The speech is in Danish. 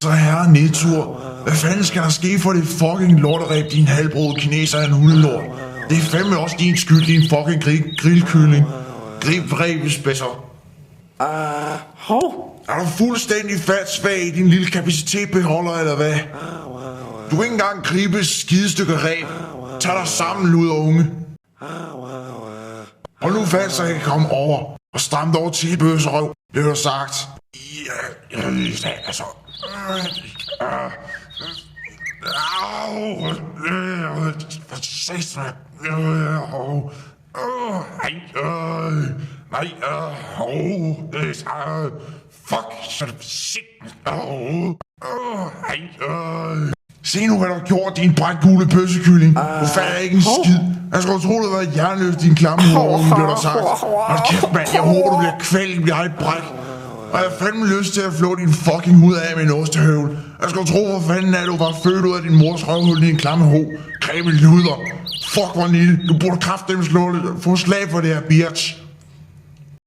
Så herre nedtur. Hvad fanden skal der ske for det fucking lorteræb, din halvbrode kineser en hundelort? Det er fandme også din skyld, din fucking grillkylling. Gribræbespæsser. Hov. Er du fuldstændig fatsvag i din lille kapacitetsbeholder, eller hvad? Du kan ikke engang gribe skidestykke ræb. Tag dig sammen, luder unge. Hold nu fast, så jeg kan komme over. Og stram dig over til bøsserøv. Det har du sagt. Ja, altså... Fuck, så er det shit. Se nu, hvad du har gjort, din brækgule pøssekylling. Du fatter ikke en skid. Jeg skulle tro, det var et jernløs, din klamme horunge, blev der sagt. Hold kæft, mand. Jeg håber, du bliver kvalt i dit eget bræk. Og jeg har fandme lyst til at flå din fucking hud af med en ostehøvel. Jeg skulle tro, hvor fanden er du var født ud af din mors røvhul i en klamme ho. Kreme luder. Fuck, hvor lille. Du burde kraftedeme få slag for det her, bitch.